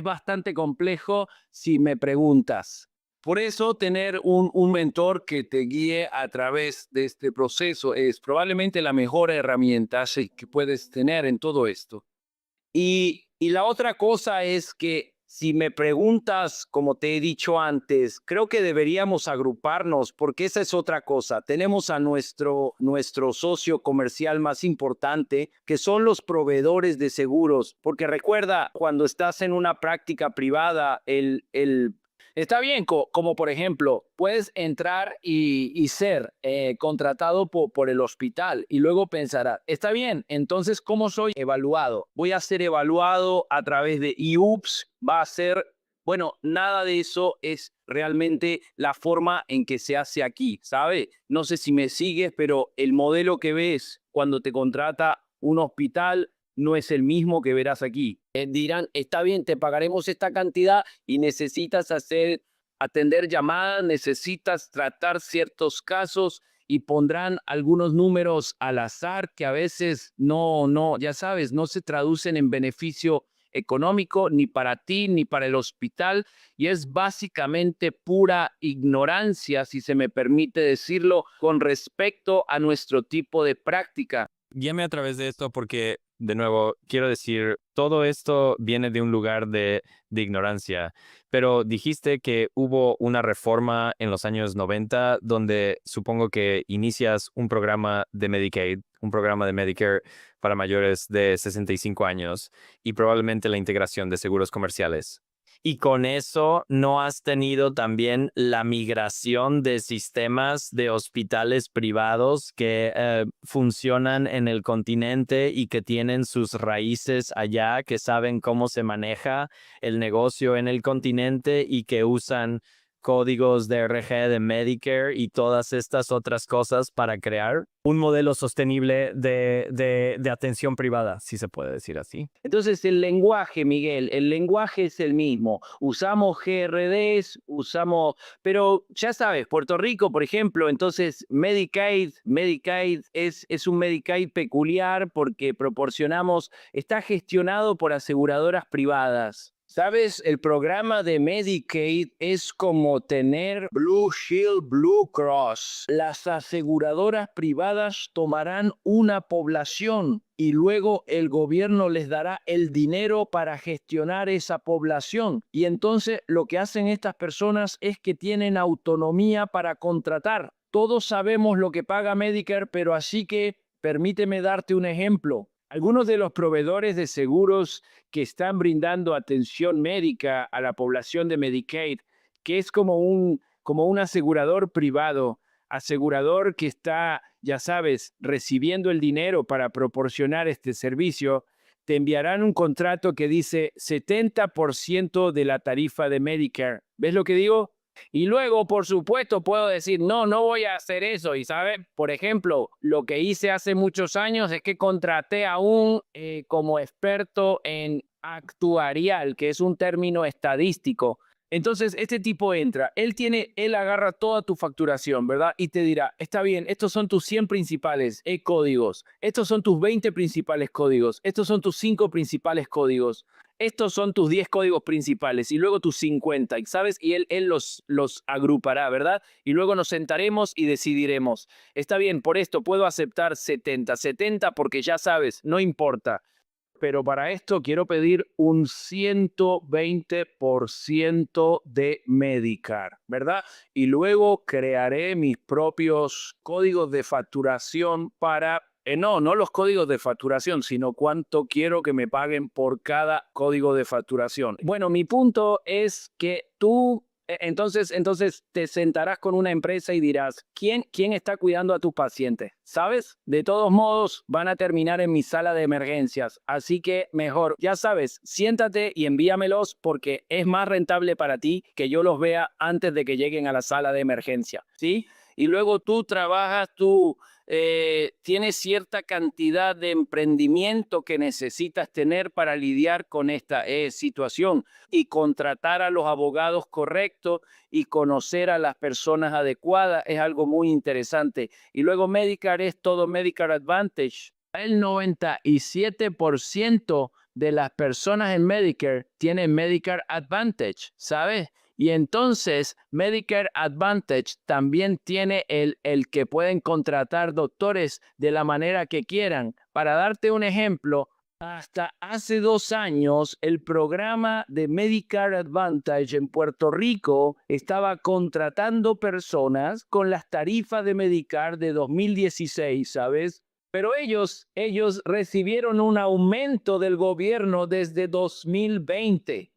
bastante complejo si me preguntas. Por eso tener un mentor que te guíe a través de este proceso es probablemente la mejor herramienta que puedes tener en todo esto. Y la otra cosa es que si me preguntas, como te he dicho antes, creo que deberíamos agruparnos porque esa es otra cosa. Tenemos a nuestro socio comercial más importante, que son los proveedores de seguros. Porque recuerda, cuando estás en una práctica privada, está bien, como por ejemplo, puedes entrar y ser contratado por el hospital y luego pensarás, está bien, entonces, ¿cómo soy evaluado? Voy a ser evaluado a través de IUPS, va a ser, bueno, nada de eso es realmente la forma en que se hace aquí, ¿sabe? No sé si me sigues, pero el modelo que ves cuando te contrata un hospital no es el mismo que verás aquí. Dirán, está bien, te pagaremos esta cantidad y necesitas atender llamadas, necesitas tratar ciertos casos y pondrán algunos números al azar que a veces ya sabes, no se traducen en beneficio económico ni para ti ni para el hospital y es básicamente pura ignorancia, si se me permite decirlo, con respecto a nuestro tipo de práctica. Guíame a través de esto porque, de nuevo, quiero decir, todo esto viene de un lugar de ignorancia, pero dijiste que hubo una reforma en los años 90 donde supongo que inicias un programa de Medicaid, un programa de Medicare para mayores de 65 años y probablemente la integración de seguros comerciales. Y con eso no has tenido también la migración de sistemas de hospitales privados que funcionan en el continente y que tienen sus raíces allá, que saben cómo se maneja el negocio en el continente y que usan códigos de RG de Medicare y todas estas otras cosas para crear un modelo sostenible de atención privada, si se puede decir así. Entonces el lenguaje, Miguel, el lenguaje es el mismo. Usamos GRDs, pero ya sabes, Puerto Rico, por ejemplo, entonces Medicaid es un Medicaid peculiar porque está gestionado por aseguradoras privadas. ¿Sabes? El programa de Medicaid es como tener Blue Shield, Blue Cross. Las aseguradoras privadas tomarán una población y luego el gobierno les dará el dinero para gestionar esa población. Y entonces lo que hacen estas personas es que tienen autonomía para contratar. Todos sabemos lo que paga Medicare, pero así que permíteme darte un ejemplo. Algunos de los proveedores de seguros que están brindando atención médica a la población de Medicaid, que es como un asegurador privado, asegurador que está, ya sabes, recibiendo el dinero para proporcionar este servicio, te enviarán un contrato que dice 70% de la tarifa de Medicare. ¿Ves lo que digo? Y luego, por supuesto, puedo decir, no, no voy a hacer eso. Y, ¿sabe? Por ejemplo, lo que hice hace muchos años es que contraté a un como experto en actuarial, que es un término estadístico. Entonces, este tipo entra, él agarra toda tu facturación, ¿verdad? Y te dirá, está bien, estos son tus 100 principales códigos, estos son tus 20 principales códigos, estos son tus 5 principales códigos. Estos son tus 10 códigos principales y luego tus 50, ¿sabes? Y él los agrupará, ¿verdad? Y luego nos sentaremos y decidiremos. Está bien, por esto puedo aceptar 70 porque ya sabes, no importa. Pero para esto quiero pedir un 120% de Medicare, ¿verdad? Y luego crearé mis propios códigos de facturación para no los códigos de facturación, sino cuánto quiero que me paguen por cada código de facturación. Bueno, mi punto es que entonces te sentarás con una empresa y dirás, ¿quién está cuidando a tus pacientes? ¿Sabes? De todos modos, van a terminar en mi sala de emergencias. Así que mejor, ya sabes, siéntate y envíamelos porque es más rentable para ti que yo los vea antes de que lleguen a la sala de emergencia. ¿Sí? Y luego tú tienes cierta cantidad de emprendimiento que necesitas tener para lidiar con esta situación y contratar a los abogados correctos y conocer a las personas adecuadas es algo muy interesante. Y luego Medicare es todo Medicare Advantage. El 97% de las personas en Medicare tienen Medicare Advantage, ¿sabes? Y entonces Medicare Advantage también tiene el que pueden contratar doctores de la manera que quieran. Para darte un ejemplo, hasta hace 2 años el programa de Medicare Advantage en Puerto Rico estaba contratando personas con las tarifas de Medicare de 2016, ¿sabes? Pero ellos recibieron un aumento del gobierno desde 2020.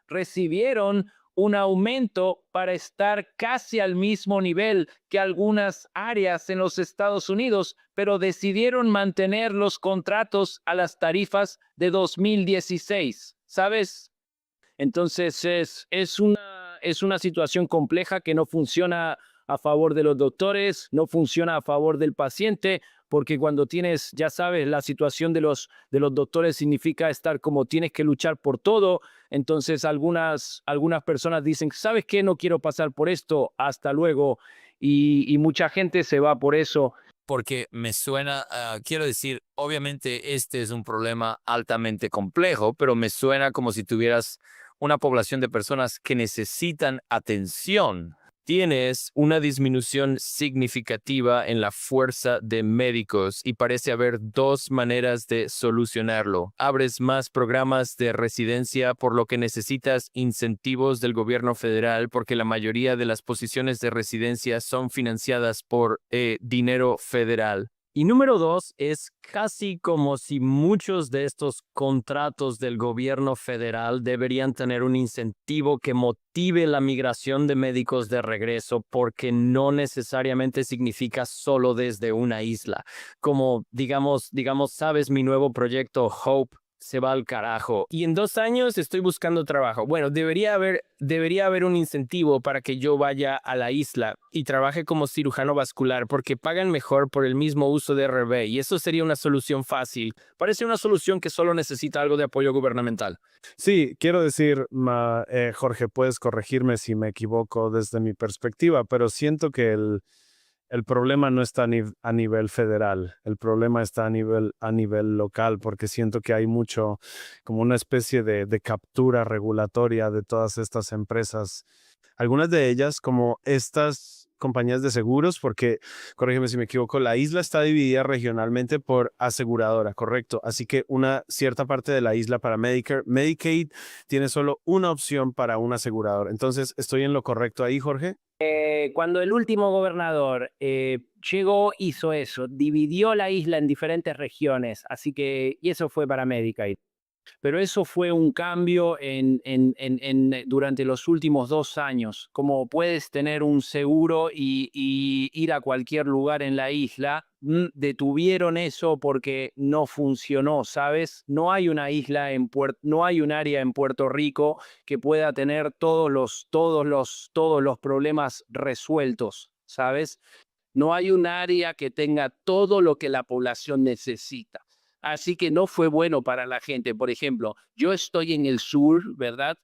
Recibieron un aumento para estar casi al mismo nivel que algunas áreas en los Estados Unidos, pero decidieron mantener los contratos a las tarifas de 2016, ¿sabes? Entonces es una situación compleja que no funciona a favor de los doctores, no funciona a favor del paciente, porque cuando tienes, ya sabes, la situación de los doctores significa estar como tienes que luchar por todo. Entonces algunas personas dicen, ¿sabes qué? No quiero pasar por esto, hasta luego. Y mucha gente se va por eso. Porque me suena, quiero decir, obviamente este es un problema altamente complejo, pero me suena como si tuvieras una población de personas que necesitan atención. Tienes una disminución significativa en la fuerza de médicos y parece haber 2 maneras de solucionarlo. Abres más programas de residencia, por lo que necesitas incentivos del gobierno federal, porque la mayoría de las posiciones de residencia son financiadas por dinero federal. Y número 2, es casi como si muchos de estos contratos del gobierno federal deberían tener un incentivo que motive la migración de médicos de regreso, porque no necesariamente significa solo desde una isla. Como digamos, sabes, mi nuevo proyecto Hope se va al carajo y en 2 años estoy buscando trabajo. Bueno, debería haber un incentivo para que yo vaya a la isla y trabaje como cirujano vascular, porque pagan mejor por el mismo uso de RB y eso sería una solución fácil. Parece una solución que solo necesita algo de apoyo gubernamental. Sí, quiero decir, Jorge, puedes corregirme si me equivoco desde mi perspectiva, pero siento que el problema no está a nivel federal, el problema está a nivel local, porque siento que hay mucho, como una especie de captura regulatoria de todas estas empresas. Algunas de ellas, como estas compañías de seguros, porque, corrígeme si me equivoco, la isla está dividida regionalmente por aseguradora, correcto. Así que una cierta parte de la isla para Medicare, Medicaid tiene solo una opción para un asegurador. Entonces, ¿estoy en lo correcto ahí, Jorge? Cuando el último gobernador llegó, hizo eso, dividió la isla en diferentes regiones, así que, y eso fue para Medicaid. Pero eso fue un cambio durante los últimos 2 años. Como puedes tener un seguro y ir a cualquier lugar en la isla, detuvieron eso porque no funcionó, ¿sabes? No hay una isla no hay un área en Puerto Rico que pueda tener todos los problemas resueltos, ¿sabes? No hay un área que tenga todo lo que la población necesita. Así que no fue bueno para la gente. Por ejemplo, yo estoy en el sur, ¿verdad?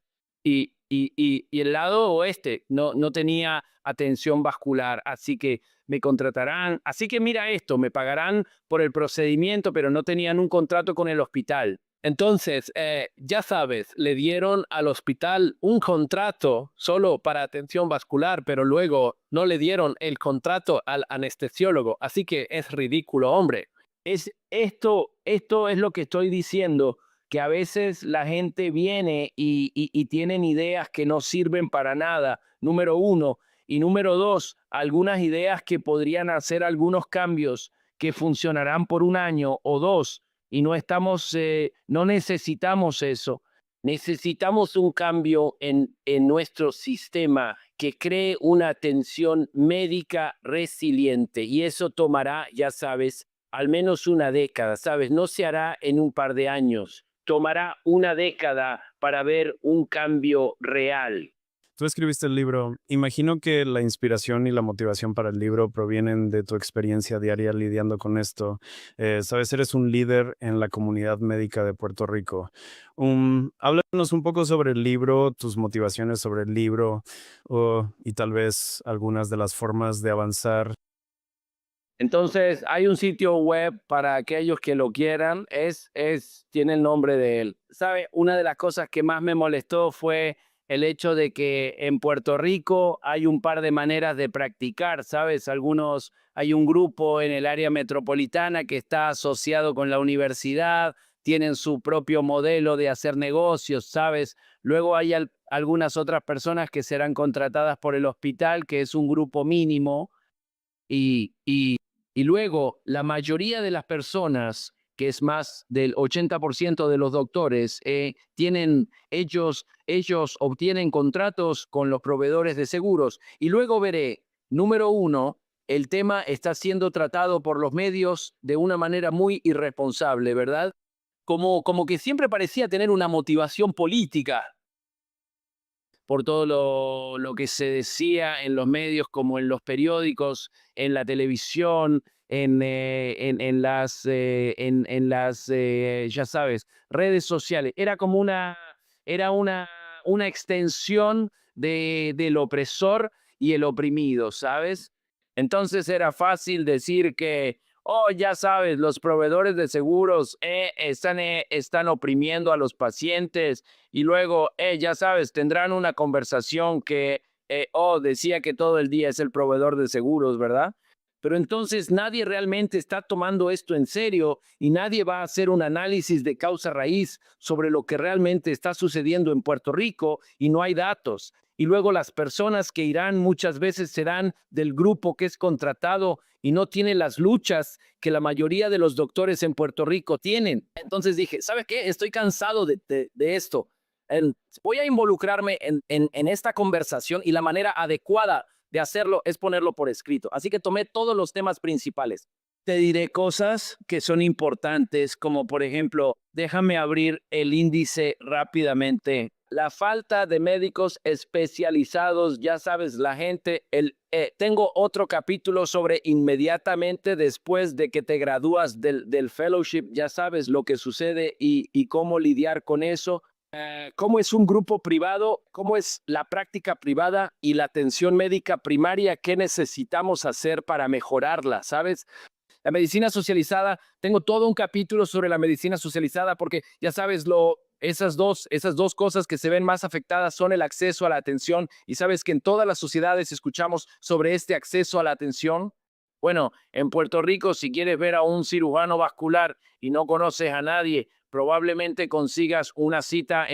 Y el lado oeste no tenía atención vascular, así que me contratarán. Así que mira esto, me pagarán por el procedimiento, pero no tenían un contrato con el hospital. Entonces, ya sabes, le dieron al hospital un contrato solo para atención vascular, pero luego no le dieron el contrato al anestesiólogo. Así que es ridículo, hombre. Esto es lo que estoy diciendo, que a veces la gente viene y tienen ideas que no sirven para nada, número uno. Y número dos, algunas ideas que podrían hacer algunos cambios que funcionarán por 1 año o 2, y no necesitamos eso. Necesitamos un cambio en nuestro sistema que cree una atención médica resiliente, y eso tomará, ya sabes, al menos 1 década, ¿sabes? No se hará en un par de años. Tomará 1 década para ver un cambio real. Tú escribiste el libro. Imagino que la inspiración y la motivación para el libro provienen de tu experiencia diaria lidiando con esto. Sabes, eres un líder en la comunidad médica de Puerto Rico. Háblanos un poco sobre el libro, tus motivaciones sobre el libro y tal vez algunas de las formas de avanzar. Entonces, hay un sitio web para aquellos que lo quieran. Tiene el nombre de él. ¿Sabe? Una de las cosas que más me molestó fue el hecho de que en Puerto Rico hay un par de maneras de practicar, ¿sabes? Hay un grupo en el área metropolitana que está asociado con la universidad, tienen su propio modelo de hacer negocios, ¿sabes? Luego hay algunas otras personas que serán contratadas por el hospital, que es un grupo mínimo, y luego la mayoría de las personas, que es más del 80% de los doctores, ellos obtienen contratos con los proveedores de seguros. Y luego veré, número uno, el tema está siendo tratado por los medios de una manera muy irresponsable, ¿verdad? Como que siempre parecía tener una motivación política por todo lo que se decía en los medios, como en los periódicos, en la televisión, en las ya sabes, redes sociales. Era una extensión del opresor y el oprimido, ¿sabes? Entonces era fácil decir que, oh, ya sabes, los proveedores de seguros están oprimiendo a los pacientes, y luego, ya sabes, tendrán una conversación que, decía que todo el día es el proveedor de seguros, ¿verdad? Pero entonces nadie realmente está tomando esto en serio y nadie va a hacer un análisis de causa raíz sobre lo que realmente está sucediendo en Puerto Rico, y no hay datos. Y luego las personas que irán muchas veces serán del grupo que es contratado y no tienen las luchas que la mayoría de los doctores en Puerto Rico tienen. Entonces dije, ¿sabes qué? Estoy cansado de esto. Voy a involucrarme en esta conversación, y la manera adecuada de hacerlo es ponerlo por escrito. Así que tomé todos los temas principales. Te diré cosas que son importantes, como por ejemplo, déjame abrir el índice rápidamente. La falta de médicos especializados, ya sabes, la gente, tengo otro capítulo sobre inmediatamente después de que te gradúas del fellowship, ya sabes lo que sucede y cómo lidiar con eso. cómo es un grupo privado, cómo es la práctica privada y la atención médica primaria, qué necesitamos hacer para mejorarla, ¿sabes? La medicina socializada, tengo todo un capítulo sobre la medicina socializada porque ya sabes, esas dos cosas que se ven más afectadas son el acceso a la atención y sabes que en todas las sociedades escuchamos sobre este acceso a la atención. Bueno, en Puerto Rico, si quieres ver a un cirujano vascular y no conoces a nadie, probablemente consigas una cita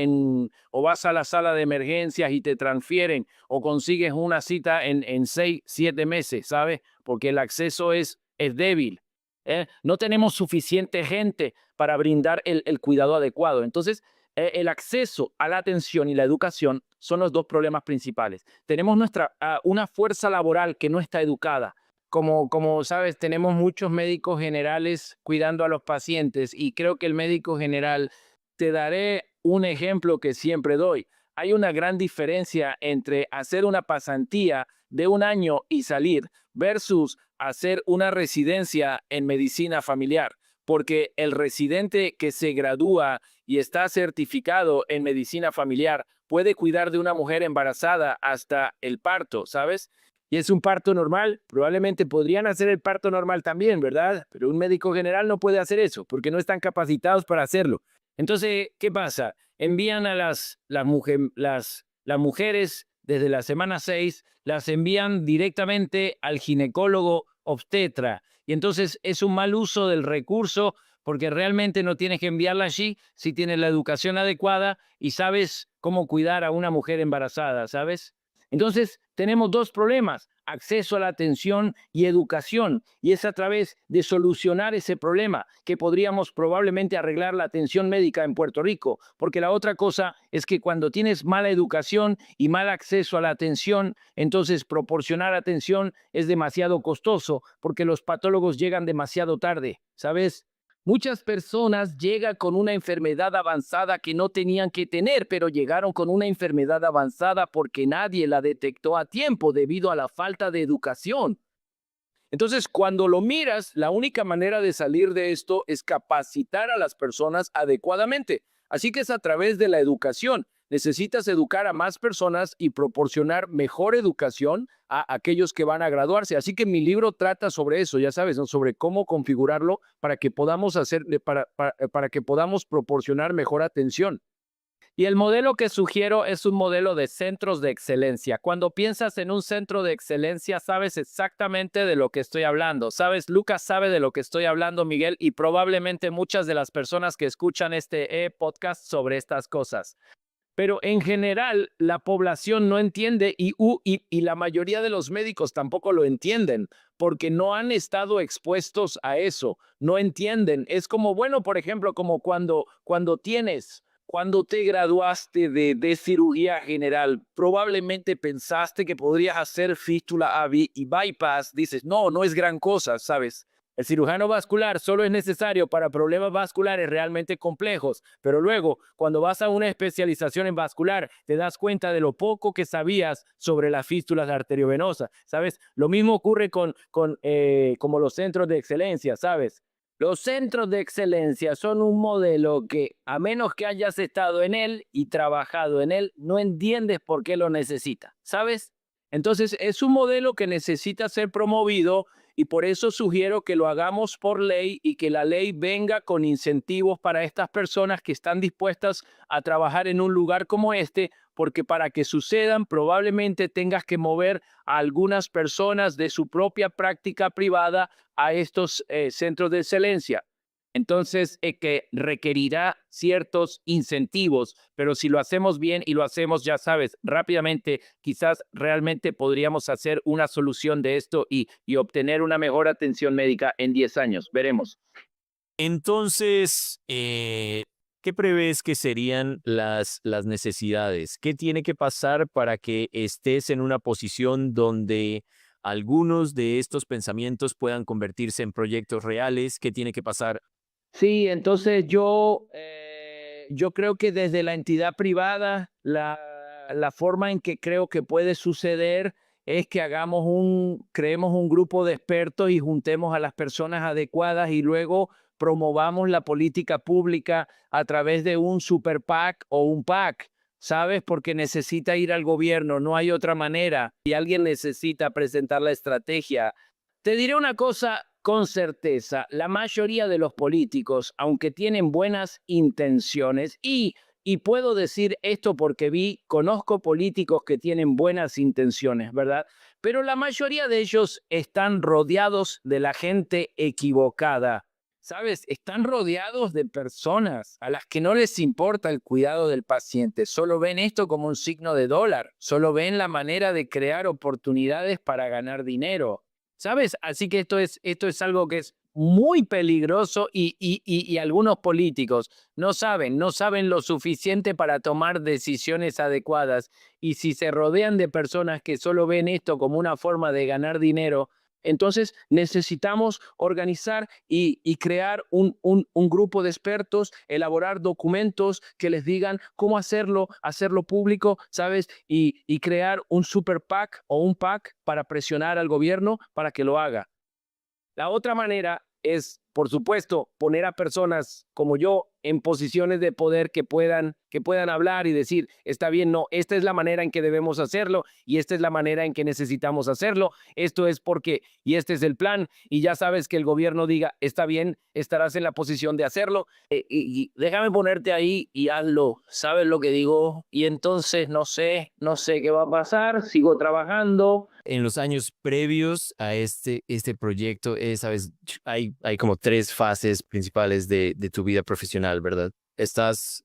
o vas a la sala de emergencias y te transfieren, o consigues una cita en 6, 7 meses, ¿sabes? Porque el acceso es débil. No tenemos suficiente gente para brindar el cuidado adecuado. Entonces, el acceso a la atención y la educación son los dos problemas principales. Tenemos una fuerza laboral que no está educada. Como sabes, tenemos muchos médicos generales cuidando a los pacientes y creo que el médico general, te daré un ejemplo que siempre doy. Hay una gran diferencia entre hacer una pasantía de 1 año y salir versus hacer una residencia en medicina familiar, porque el residente que se gradúa y está certificado en medicina familiar puede cuidar de una mujer embarazada hasta el parto, ¿sabes? Y es un parto normal, probablemente podrían hacer el parto normal también, ¿verdad? Pero un médico general no puede hacer eso porque no están capacitados para hacerlo. Entonces, ¿qué pasa? Envían a las mujeres desde la semana 6, las envían directamente al ginecólogo obstetra. Y entonces es un mal uso del recurso porque realmente no tienes que enviarla allí si tienes la educación adecuada y sabes cómo cuidar a una mujer embarazada, ¿sabes? Entonces, tenemos dos problemas, acceso a la atención y educación, y es a través de solucionar ese problema que podríamos probablemente arreglar la atención médica en Puerto Rico, porque la otra cosa es que cuando tienes mala educación y mal acceso a la atención, entonces proporcionar atención es demasiado costoso, porque los patólogos llegan demasiado tarde, ¿sabes? Muchas personas llegan con una enfermedad avanzada que no tenían que tener, pero llegaron con una enfermedad avanzada porque nadie la detectó a tiempo debido a la falta de educación. Entonces, cuando lo miras, la única manera de salir de esto es capacitar a las personas adecuadamente. Así que es a través de la educación. Necesitas educar a más personas y proporcionar mejor educación a aquellos que van a graduarse. Así que mi libro trata sobre eso, ya sabes, ¿no? Sobre cómo configurarlo para que podamos para que podamos proporcionar mejor atención. Y el modelo que sugiero es un modelo de centros de excelencia. Cuando piensas en un centro de excelencia, sabes exactamente de lo que estoy hablando. Sabes, Lucas sabe de lo que estoy hablando, Miguel, y probablemente muchas de las personas que escuchan este podcast sobre estas cosas. Pero en general, la población no entiende y la mayoría de los médicos tampoco lo entienden porque no han estado expuestos a eso. No entienden. Es como, bueno, por ejemplo, como cuando te graduaste de cirugía general, probablemente pensaste que podrías hacer fístula y bypass. Dices, no es gran cosa, ¿sabes? El cirujano vascular solo es necesario para problemas vasculares realmente complejos, pero luego, cuando vas a una especialización en vascular, te das cuenta de lo poco que sabías sobre las fístulas arteriovenosas, ¿sabes? Lo mismo ocurre como los centros de excelencia, ¿sabes? Los centros de excelencia son un modelo que, a menos que hayas estado en él y trabajado en él, no entiendes por qué lo necesitas, ¿sabes? Entonces, es un modelo que necesita ser promovido y por eso sugiero que lo hagamos por ley y que la ley venga con incentivos para estas personas que están dispuestas a trabajar en un lugar como este, porque para que sucedan probablemente tengas que mover a algunas personas de su propia práctica privada a estos centros de excelencia. Entonces, que requerirá ciertos incentivos, pero si lo hacemos bien y lo hacemos, ya sabes, rápidamente, quizás realmente podríamos hacer una solución de esto y obtener una mejor atención médica en 10 años. Veremos. Entonces, ¿qué prevés que serían las necesidades? ¿Qué tiene que pasar para que estés en una posición donde algunos de estos pensamientos puedan convertirse en proyectos reales? ¿Qué tiene que pasar? Sí, entonces yo creo que desde la entidad privada, la forma en que creo que puede suceder es que creemos un grupo de expertos y juntemos a las personas adecuadas y luego promovamos la política pública a través de un super PAC o un PAC, ¿sabes? Porque necesita ir al gobierno, no hay otra manera. Y alguien necesita presentar la estrategia. Te diré una cosa con certeza, la mayoría de los políticos, aunque tienen buenas intenciones, y puedo decir esto porque conozco políticos que tienen buenas intenciones, ¿verdad? Pero la mayoría de ellos están rodeados de la gente equivocada. ¿Sabes? Están rodeados de personas a las que no les importa el cuidado del paciente. Solo ven esto como un signo de dólar. Solo ven la manera de crear oportunidades para ganar dinero. ¿Sabes? Así que esto es algo que es muy peligroso y algunos políticos no saben lo suficiente para tomar decisiones adecuadas. Y si se rodean de personas que solo ven esto como una forma de ganar dinero, entonces necesitamos organizar y crear un grupo de expertos, elaborar documentos que les digan cómo hacerlo público, ¿sabes? Y crear un super PAC o un PAC para presionar al gobierno para que lo haga. La otra manera es, por supuesto, poner a personas como yo en posiciones de poder que puedan hablar y decir, está bien, no, esta es la manera en que debemos hacerlo y esta es la manera en que necesitamos hacerlo, esto es porque, y este es el plan, y ya sabes que el gobierno diga, está bien, estarás en la posición de hacerlo, y déjame ponerte ahí y hazlo, ¿sabes lo que digo? Y entonces no sé qué va a pasar, sigo trabajando. En los años previos a este proyecto, sabes, hay como 3 fases principales de tu vida profesional, ¿verdad? Estás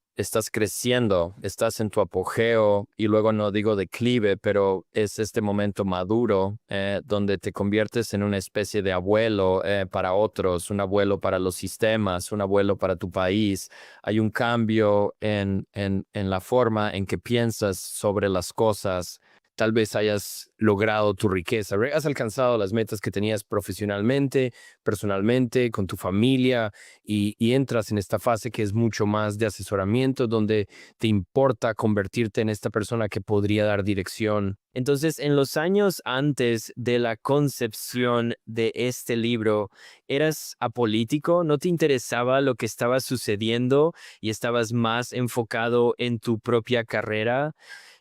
creciendo, estás en tu apogeo y luego no digo declive, pero es este momento maduro donde te conviertes en una especie de abuelo para otros, un abuelo para los sistemas, un abuelo para tu país. Hay un cambio en la forma en que piensas sobre las cosas. Tal vez hayas logrado tu riqueza, has alcanzado las metas que tenías profesionalmente, personalmente, con tu familia y entras en esta fase que es mucho más de asesoramiento, donde te importa convertirte en esta persona que podría dar dirección. Entonces, en los años antes de la concepción de este libro, ¿eras apolítico? ¿No te interesaba lo que estaba sucediendo y estabas más enfocado en tu propia carrera?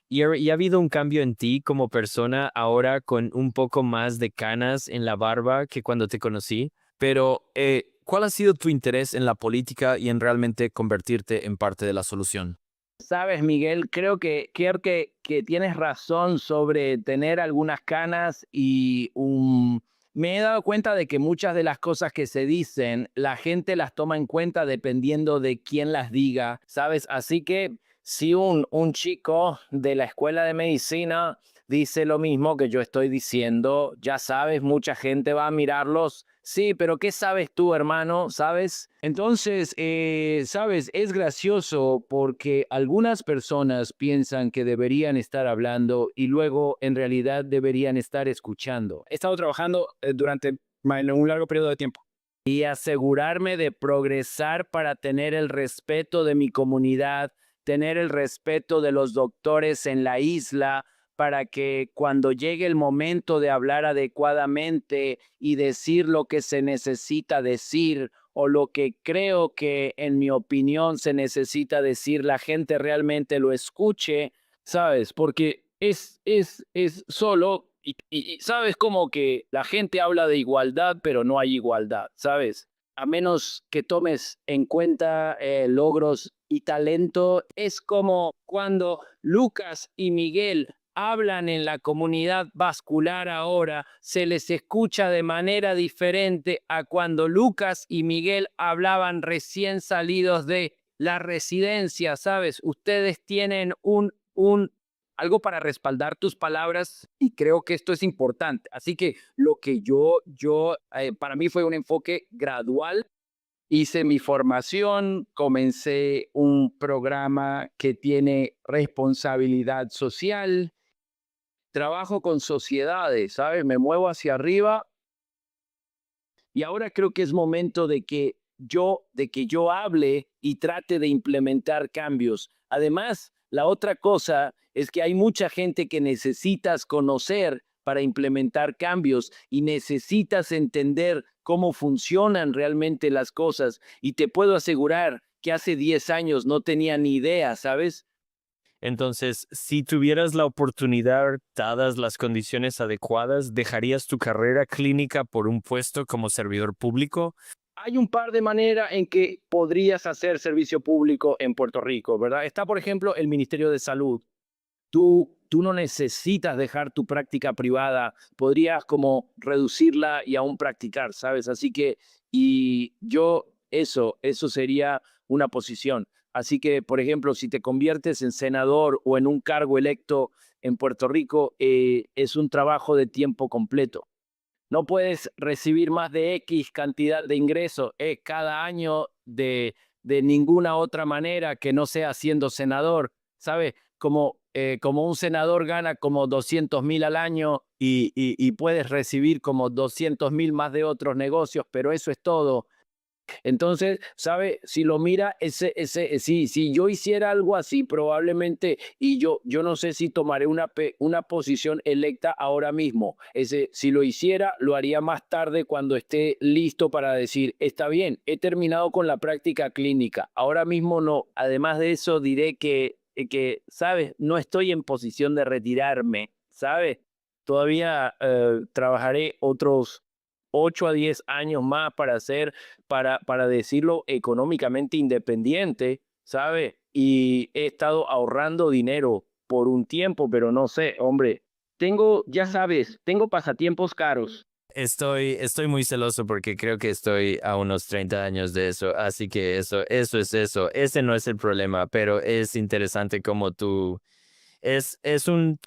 ¿Y ha habido un cambio en ti como persona ahora con un poco más de canas en la barba que cuando te conocí? Pero, ¿cuál ha sido tu interés en la política y en realmente convertirte en parte de la solución? Sabes, Miguel, creo que tienes razón sobre tener algunas canas me he dado cuenta de que muchas de las cosas que se dicen, la gente las toma en cuenta dependiendo de quién las diga, ¿sabes? Así que si un chico de la escuela de medicina dice lo mismo que yo estoy diciendo, ya sabes, mucha gente va a mirarlos. Sí, pero ¿qué sabes tú, hermano? ¿Sabes? Entonces, sabes, es gracioso porque algunas personas piensan que deberían estar hablando y luego en realidad deberían estar escuchando. He estado trabajando durante un largo periodo de tiempo. Y asegurarme de progresar para tener el respeto de mi comunidad, tener el respeto de los doctores en la isla, para que cuando llegue el momento de hablar adecuadamente y decir lo que se necesita decir o lo que creo que en mi opinión se necesita decir, la gente realmente lo escuche, ¿sabes? Porque es solo, y sabes como que la gente habla de igualdad, pero no hay igualdad, ¿sabes? A menos que tomes en cuenta logros y talento, es como cuando Lucas y Miguel hablan en la comunidad vascular ahora, se les escucha de manera diferente a cuando Lucas y Miguel hablaban recién salidos de la residencia, ¿sabes? Ustedes tienen algo para respaldar tus palabras y creo que esto es importante. Así que lo que para mí fue un enfoque gradual. Hice mi formación, comencé un programa que tiene responsabilidad social, trabajo con sociedades, ¿sabes? Me muevo hacia arriba y ahora creo que es momento de que yo hable y trate de implementar cambios. Además, la otra cosa es que hay mucha gente que necesitas conocer para implementar cambios y necesitas entender cómo funcionan realmente las cosas. Y te puedo asegurar que hace 10 años no tenía ni idea, ¿sabes? Entonces, si tuvieras la oportunidad, dadas las condiciones adecuadas, ¿dejarías tu carrera clínica por un puesto como servidor público? Hay un par de maneras en que podrías hacer servicio público en Puerto Rico, ¿verdad? Está, por ejemplo, el Ministerio de Salud. Tú no necesitas dejar tu práctica privada, podrías como reducirla y aún practicar, ¿sabes? Así que, y yo, eso sería una posición. Así que, por ejemplo, si te conviertes en senador o en un cargo electo en Puerto Rico, es un trabajo de tiempo completo. No puedes recibir más de X cantidad de ingresos cada año de ninguna otra manera que no sea siendo senador, ¿sabes? Como un senador gana como 200,000 al año y puedes recibir como 200,000 más de otros negocios, pero eso es todo. Entonces, ¿sabe? Si lo mira, si yo hiciera algo así, probablemente, y yo no sé si tomaré una posición electa ahora mismo. Si lo hiciera, lo haría más tarde cuando esté listo para decir, está bien, he terminado con la práctica clínica. Ahora mismo no. Además de eso, diré ¿sabes? No estoy en posición de retirarme, ¿sabes? Todavía trabajaré otros 8 a 10 años más para decirlo, económicamente independiente, ¿sabe? Y he estado ahorrando dinero por un tiempo, pero no sé, hombre, ya sabes, tengo pasatiempos caros. Estoy muy celoso porque creo que estoy a unos 30 años de eso, así que eso es eso. Ese no es el problema, pero es interesante como tú. Es un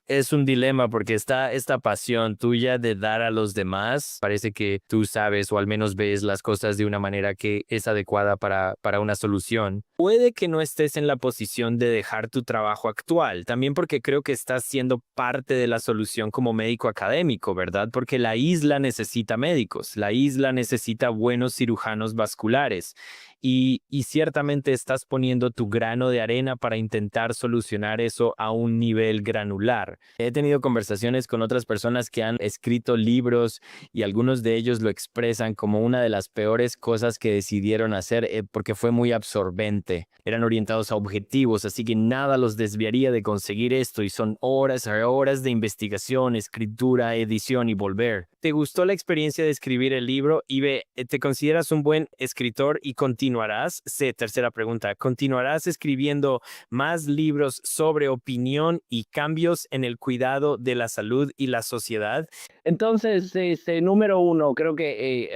dilema porque está esta pasión tuya de dar a los demás. Parece que tú sabes o al menos ves las cosas de una manera que es adecuada para una solución. Puede que no estés en la posición de dejar tu trabajo actual, también porque creo que estás siendo parte de la solución como médico académico, ¿verdad? Porque la isla necesita médicos, la isla necesita buenos cirujanos vasculares. Y ciertamente estás poniendo tu grano de arena para intentar solucionar eso a un nivel granular. He tenido conversaciones con otras personas que han escrito libros y algunos de ellos lo expresan como una de las peores cosas que decidieron hacer porque fue muy absorbente. Eran orientados a objetivos, así que nada los desviaría de conseguir esto y son horas y horas de investigación, escritura, edición y volver. ¿Te gustó la experiencia de escribir el libro? Ibe, ¿te consideras un buen escritor y continuarás? Tercera pregunta, ¿continuarás escribiendo más libros sobre opinión y cambios en el cuidado de la salud y la sociedad? Entonces, número uno, creo que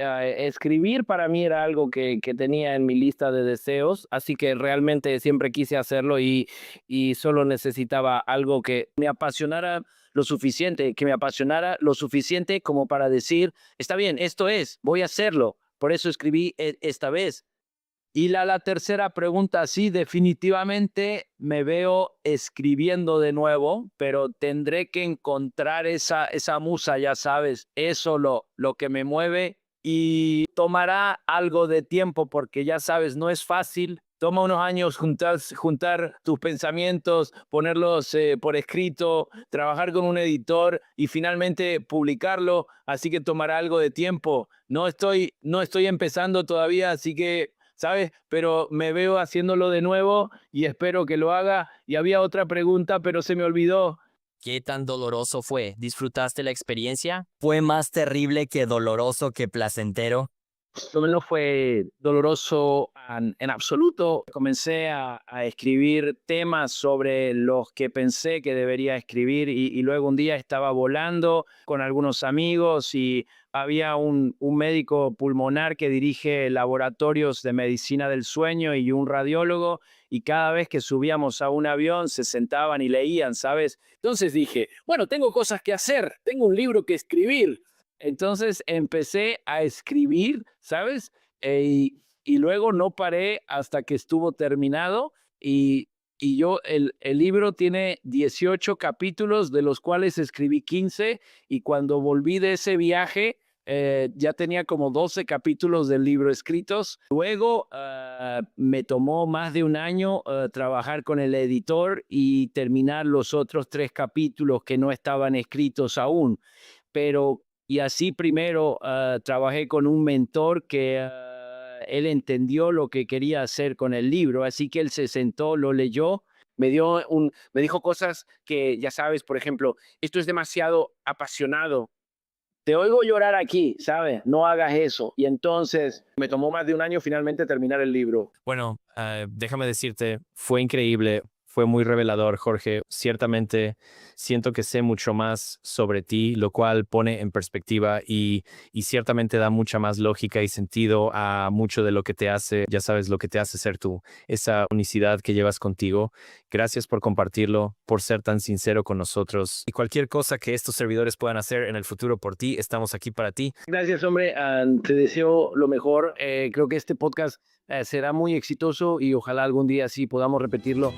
escribir para mí era algo que tenía en mi lista de deseos, así que realmente siempre quise hacerlo y solo necesitaba algo que me apasionara lo suficiente como para decir, está bien, voy a hacerlo. Por eso escribí esta vez. Y la tercera pregunta, sí, definitivamente me veo escribiendo de nuevo, pero tendré que encontrar esa musa, ya sabes, eso lo que me mueve y tomará algo de tiempo porque ya sabes, no es fácil. Toma unos años juntar tus pensamientos, ponerlos por escrito, trabajar con un editor y finalmente publicarlo. Así que tomará algo de tiempo. No estoy empezando todavía, así que ¿sabes? Pero me veo haciéndolo de nuevo y espero que lo haga. Y había otra pregunta, pero se me olvidó. ¿Qué tan doloroso fue? ¿Disfrutaste la experiencia? ¿Fue más terrible que doloroso que placentero? No fue doloroso en absoluto. Comencé a escribir temas sobre los que pensé que debería escribir y luego un día estaba volando con algunos amigos y había un médico pulmonar que dirige laboratorios de medicina del sueño y un radiólogo y cada vez que subíamos a un avión se sentaban y leían, ¿sabes? Entonces dije, bueno, tengo cosas que hacer, tengo un libro que escribir. Entonces empecé a escribir, ¿sabes? Y luego no paré hasta que estuvo terminado el libro tiene 18 capítulos, de los cuales escribí 15 y cuando volví de ese viaje ya tenía como 12 capítulos del libro escritos. Luego me tomó más de un año trabajar con el editor y terminar los otros 3 capítulos que no estaban escritos aún. Pero Y así primero trabajé con un mentor que él entendió lo que quería hacer con el libro, así que él se sentó, lo leyó, me dijo cosas que, ya sabes, por ejemplo, esto es demasiado apasionado. Te oigo llorar aquí, ¿sabes? No hagas eso. Y entonces me tomó más de un año finalmente terminar el libro. Bueno, déjame decirte, fue increíble, fue muy revelador, Jorge. Ciertamente siento que sé mucho más sobre ti, lo cual pone en perspectiva y ciertamente da mucha más lógica y sentido a mucho de lo que te hace, ya sabes, lo que te hace ser tú, esa unicidad que llevas contigo. Gracias por compartirlo, por ser tan sincero con nosotros. Y cualquier cosa que estos servidores puedan hacer en el futuro por ti, estamos aquí para ti. Gracias, hombre. Te deseo lo mejor. Creo que este podcast será muy exitoso y ojalá algún día sí podamos repetirlo.